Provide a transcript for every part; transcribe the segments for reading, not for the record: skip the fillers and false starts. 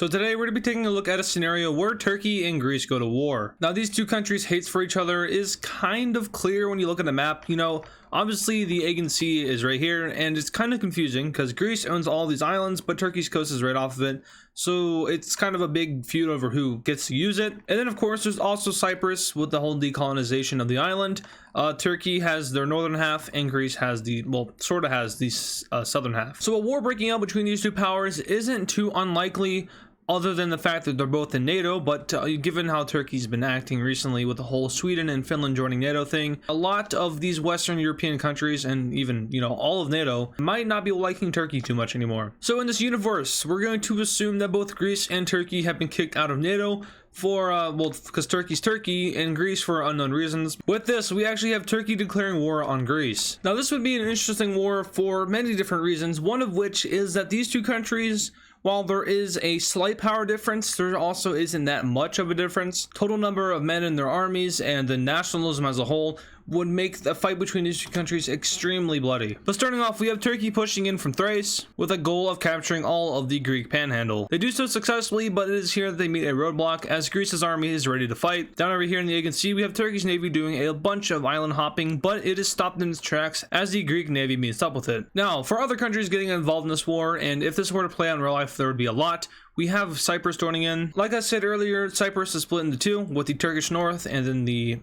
So today we're going to be taking a look at a scenario where Turkey and Greece go to war. Now these two countries' hates for each other is kind of clear when you look at the map. You know, obviously the Aegean Sea is right here, and it's kind of confusing because Greece owns all these islands, but Turkey's coast is right off of it. So it's kind of a big feud over who gets to use it. And then of course there's also Cyprus with the whole decolonization of the island. Turkey has their northern half and Greece has the, well, sort of has the southern half. So a war breaking out between these two powers isn't too unlikely, other than the fact that they're both in NATO. But given how Turkey's been acting recently with the whole Sweden and Finland joining NATO thing, a lot of these Western European countries and even, you know, all of NATO might not be liking Turkey too much anymore. So in this universe, we're going to assume that both Greece and Turkey have been kicked out of NATO for, well, because Turkey's Turkey and Greece for unknown reasons. With this, we actually have Turkey declaring war on Greece. Now this would be an interesting war for many different reasons, one of which is that these two countries, while there is a slight power difference, there also isn't that much of a difference. Total number of men in their armies and the nationalism as a whole would make the fight between these two countries extremely bloody. But starting off, we have Turkey pushing in from Thrace with a goal of capturing all of the Greek panhandle. They do so successfully, but it is here that they meet a roadblock as Greece's army is ready to fight. Down over here in the Aegean Sea, we have Turkey's navy doing a bunch of island hopping, but it is stopped in its tracks as the Greek navy meets up with it. Now, for other countries getting involved in this war, and if this were to play out in real life, there would be a lot. We have Cyprus joining in. Like I said earlier, Cyprus is split into two, with the Turkish north and then the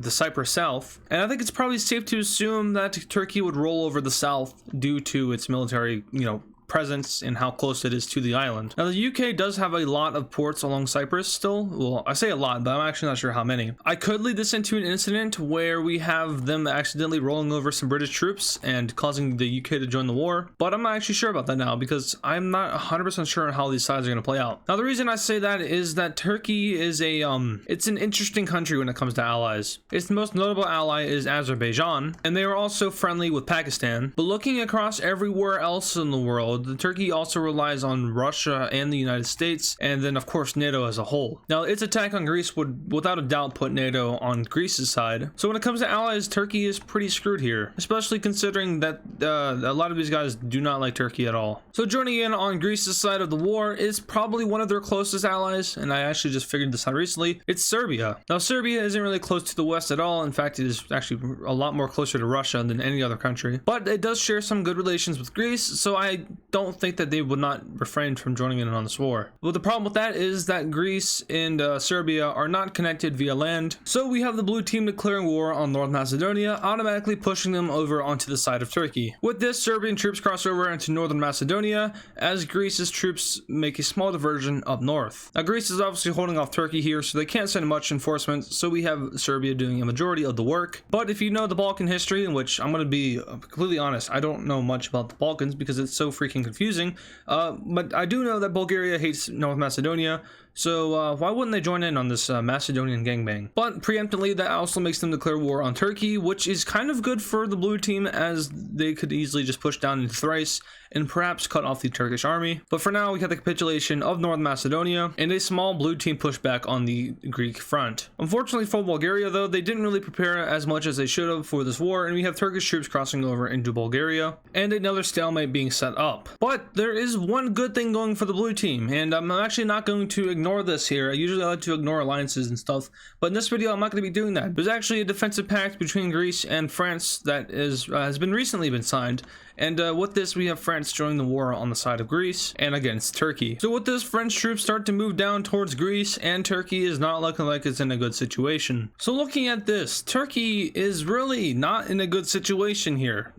Cyprus south. And I think it's probably safe to assume that Turkey would roll over the south due to its military, you know, presence and how close it is to the island. Now the UK does have a lot of ports along Cyprus still. Well, I say a lot, but I'm actually not sure how many. I could lead this into an incident where we have them accidentally rolling over some British troops and causing the UK to join the war, but I'm not actually sure about that now because I'm not 100% sure how these sides are going to play out. Now the reason I say that is that Turkey is a it's an interesting country when it comes to allies. Its most notable ally is Azerbaijan, and they are also friendly with Pakistan. But looking across everywhere else in the world, the Turkey also relies on Russia and the United States, and then of course NATO as a whole. Now its attack on Greece would without a doubt put NATO on Greece's side. So when it comes to allies, Turkey is pretty screwed here, especially considering that a lot of these guys do not like Turkey at all. So joining in on Greece's side of the war is probably one of their closest allies, and I actually just figured this out recently. It's Serbia. Now Serbia isn't really close to the west at all. In fact, it is actually a lot more closer to Russia than any other country, but it does share some good relations with Greece, so I don't think that they would not refrain from joining in on this war. But the problem with that is that Greece and Serbia are not connected via land, so we have the blue team declaring war on North Macedonia, automatically pushing them over onto the side of Turkey. With this, Serbian troops cross over into northern Macedonia as Greece's troops make a small diversion up north. Now Greece is obviously holding off Turkey here, so they can't send much enforcement, so we have Serbia doing a majority of the work. But if you know the Balkan history, in which I'm going to be completely honest, I don't know much about the Balkans because it's so freaking confusing. But I do know that Bulgaria hates North Macedonia, so why wouldn't they join in on this Macedonian gangbang? But preemptively, that also makes them declare war on Turkey, which is kind of good for the blue team as they could easily just push down into Thrace and perhaps cut off the Turkish army. But for now, we have the capitulation of North Macedonia and a small blue team pushback on the Greek front. Unfortunately for Bulgaria though, they didn't really prepare as much as they should have for this war, and we have Turkish troops crossing over into Bulgaria and another stalemate being set up. But there is one good thing going for the blue team, and I'm actually not going to ignore this here. I usually like to ignore alliances and stuff, but in this video I'm not going to be doing that. There's actually a defensive pact between Greece and France that has been recently been signed, and with this we have France joining the war on the side of Greece and against Turkey. So with this, French troops start to move down towards Greece, and Turkey is not looking like it's in a good situation. So looking at this, Turkey is really not in a good situation here.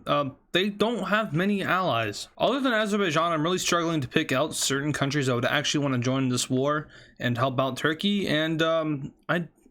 They don't have many allies. Other than Azerbaijan, I'm really struggling to pick out certain countries that would actually want to join this war and help out Turkey, and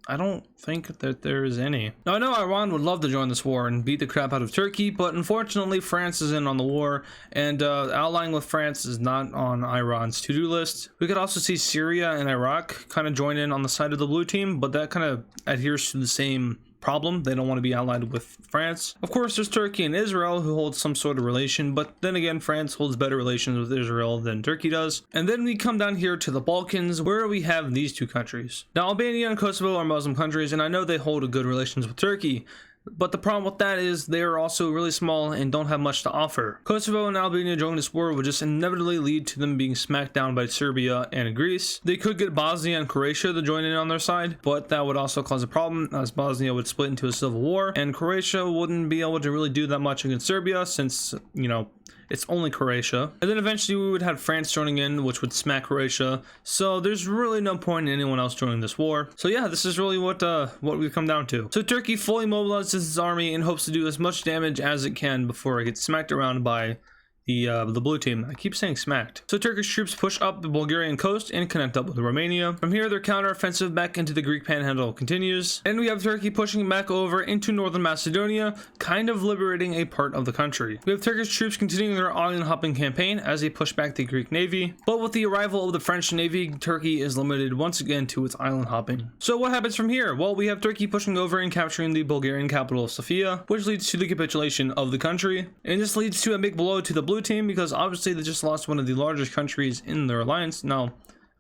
I don't think that there is any. Now I know Iran would love to join this war and beat the crap out of Turkey, but unfortunately France is in on the war, and allying with France is not on Iran's to-do list. We could also see Syria and Iraq kind of join in on the side of the blue team, but that kind of adheres to the same problem. They don't want to be allied with France. Of course, there's Turkey and Israel who hold some sort of relation, but then again, France holds better relations with Israel than Turkey does. And then we come down here to the Balkans, where we have these two countries. Now, Albania and Kosovo are Muslim countries, and I know they hold a good relations with Turkey. But the problem with that is they are also really small and don't have much to offer. Kosovo and Albania joining this war would just inevitably lead to them being smacked down by Serbia and Greece. They could get Bosnia and Croatia to join in on their side, but that would also cause a problem as Bosnia would split into a civil war and Croatia wouldn't be able to really do that much against Serbia since, you know, it's only Croatia. And then eventually we would have France joining in, which would smack Croatia. So there's really no point in anyone else joining this war. So yeah, this is really what we've come down to. So Turkey fully mobilizes its army and hopes to do as much damage as it can before it gets smacked around by the blue team. I keep saying smacked. So Turkish troops push up the Bulgarian coast and connect up with Romania. From here, their counteroffensive back into the Greek panhandle continues, and we have Turkey pushing back over into northern Macedonia, kind of liberating a part of the country. We have Turkish troops continuing their island hopping campaign as they push back the Greek navy, but with the arrival of the French navy, Turkey is limited once again to its island hopping. So what happens from here? Well, we have Turkey pushing over and capturing the Bulgarian capital of Sofia, which leads to the capitulation of the country, and this leads to a big blow to the blue team because obviously they just lost one of the largest countries in their alliance. Now,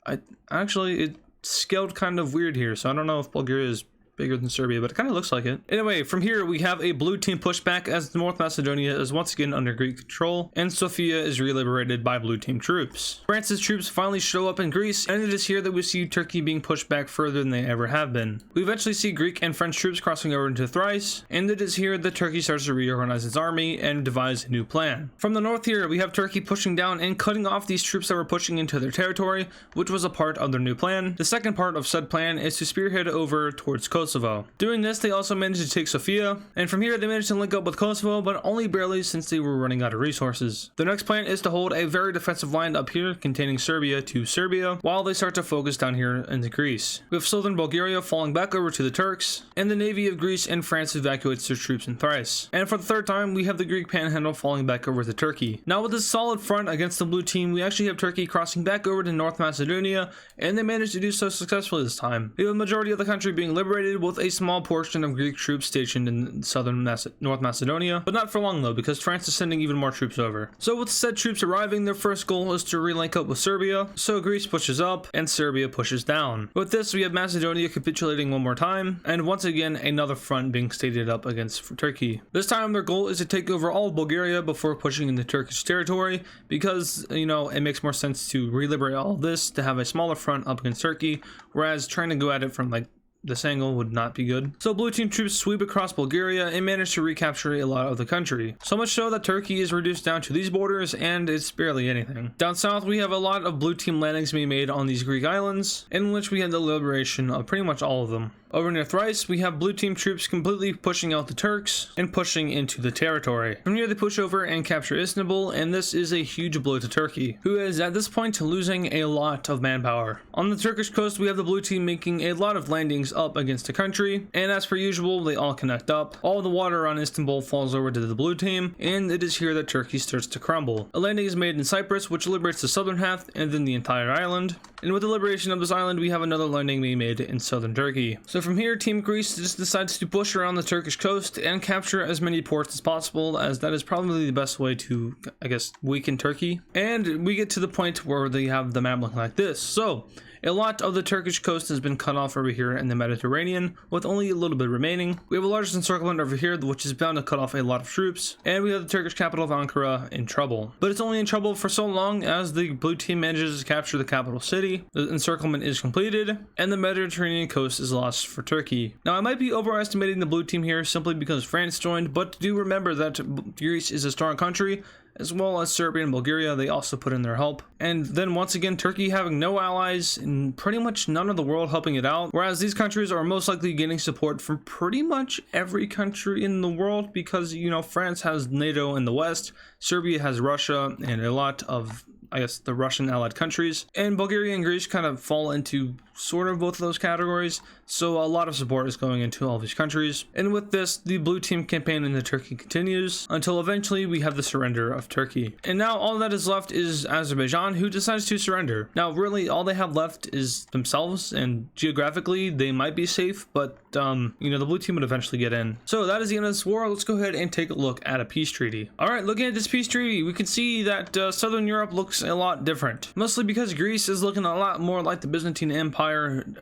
it scaled kind of weird here, so I don't know if Bulgaria is bigger than Serbia, but it kind of looks like it. Anyway, from here we have a blue team pushback as North Macedonia is once again under Greek control, and Sofia is re-liberated by blue team troops. France's troops finally show up in Greece, and it is here that we see Turkey being pushed back further than they ever have been. We eventually see Greek and French troops crossing over into Thrace, and it is here that Turkey starts to reorganize its army and devise a new plan. From the north here, we have Turkey pushing down and cutting off these troops that were pushing into their territory, which was a part of their new plan. The second part of said plan is to spearhead over towards Kosovo. Doing this, they also managed to take Sofia, and from here they managed to link up with Kosovo, but only barely since they were running out of resources. Their next plan is to hold a very defensive line up here containing Serbia to Serbia, while they start to focus down here into Greece. We have southern Bulgaria falling back over to the Turks, and the navy of Greece and France evacuates their troops in Thrace. And for the third time, we have the Greek panhandle falling back over to Turkey. Now with this solid front against the blue team, we actually have Turkey crossing back over to North Macedonia, and they managed to do so successfully this time. We have a majority of the country being liberated with a small portion of Greek troops stationed in southern North Macedonia, but not for long though, because France is sending even more troops over. So with said troops arriving, their first goal is to relink up with Serbia, so Greece pushes up and Serbia pushes down. With this, we have Macedonia capitulating one more time, and once again another front being stated up against Turkey. This time their goal is to take over all of Bulgaria before pushing into Turkish territory, because, you know, it makes more sense to re-liberate all of this to have a smaller front up against Turkey, whereas trying to go at it from like this angle would not be good. So blue team troops sweep across Bulgaria and manage to recapture a lot of the country. So much so that Turkey is reduced down to these borders and it's barely anything. Down south we have a lot of blue team landings being made on these Greek islands, in which we had the liberation of pretty much all of them. Over near Thrace, we have blue team troops completely pushing out the Turks and pushing into the territory. From here they push over and capture Istanbul, and this is a huge blow to Turkey, who is at this point losing a lot of manpower. On the Turkish coast, we have the blue team making a lot of landings up against the country, and as per usual, they all connect up. All the water around Istanbul falls over to the blue team, and it is here that Turkey starts to crumble. A landing is made in Cyprus, which liberates the southern half and then the entire island. And with the liberation of this island, we have another landing being made in southern Turkey. So from here, Team Greece just decides to push around the Turkish coast and capture as many ports as possible, as that is probably the best way to, I guess, weaken Turkey. And we get to the point where they have the map looking like this. So a lot of the Turkish coast has been cut off over here in the Mediterranean, with only a little bit remaining. We have a large encirclement over here, which is bound to cut off a lot of troops, and we have the Turkish capital of Ankara in trouble. But it's only in trouble for so long as the blue team manages to capture the capital city, the encirclement is completed, and the Mediterranean coast is lost for Turkey. Now, I might be overestimating the blue team here simply because France joined, but do remember that Greece is a strong country, as well as Serbia and Bulgaria. They also put in their help. And then once again, Turkey having no allies and pretty much none of the world helping it out, whereas these countries are most likely getting support from pretty much every country in the world, because, you know, France has NATO in the west, Serbia has Russia and a lot of, I guess, the Russian allied countries, and Bulgaria and Greece kind of fall into sort of both of those categories, so a lot of support is going into all these countries. And with this, the blue team campaign into Turkey continues until eventually we have the surrender of Turkey. And now all that is left is Azerbaijan, who decides to surrender. Now really all they have left is themselves, and geographically they might be safe, but you know, the blue team would eventually get in. So that is the end of this war. Let's go ahead and take a look at a peace treaty. All right, looking at this peace treaty, we can see that Southern Europe looks a lot different, mostly because Greece is looking a lot more like the Byzantine Empire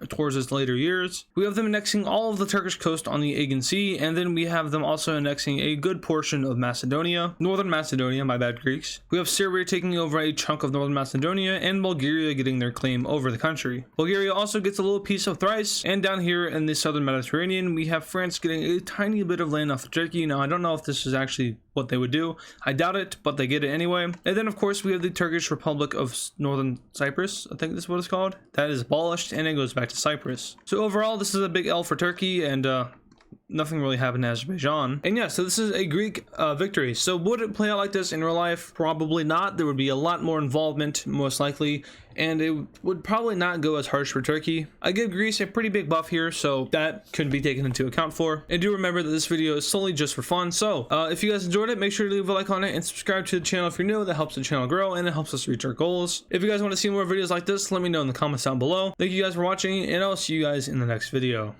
towards its later years, part. We have them annexing all of the Turkish coast on the Aegean Sea, and then we have them also annexing a good portion of Macedonia, northern Macedonia, my bad Greeks. We have Serbia taking over a chunk of northern Macedonia, and Bulgaria getting their claim over the country. Bulgaria also gets a little piece of Thrace, and down here in the southern Mediterranean, we have France getting a tiny bit of land off of Turkey. Now, I don't know if this is actually what they would do. I doubt it, but they get it anyway. And then, of course, we have the Turkish Republic of Northern Cyprus. I think that's what it's called. That is abolished, and it goes back to Cyprus. So overall, this is a big L for Turkey, and nothing really happened in Azerbaijan. And yeah, so this is a Greek victory. So would it play out like this in real life? Probably not. There would be a lot more involvement, most likely, and it would probably not go as harsh for Turkey. I give Greece a pretty big buff here, so that could be taken into account for. And do remember that this video is solely just for fun. So if you guys enjoyed it, make sure to leave a like on it and subscribe to the channel if you're new. That helps the channel grow and it helps us reach our goals. If you guys want to see more videos like this, let me know in the comments down below. Thank you guys for watching, and I'll see you guys in the next video.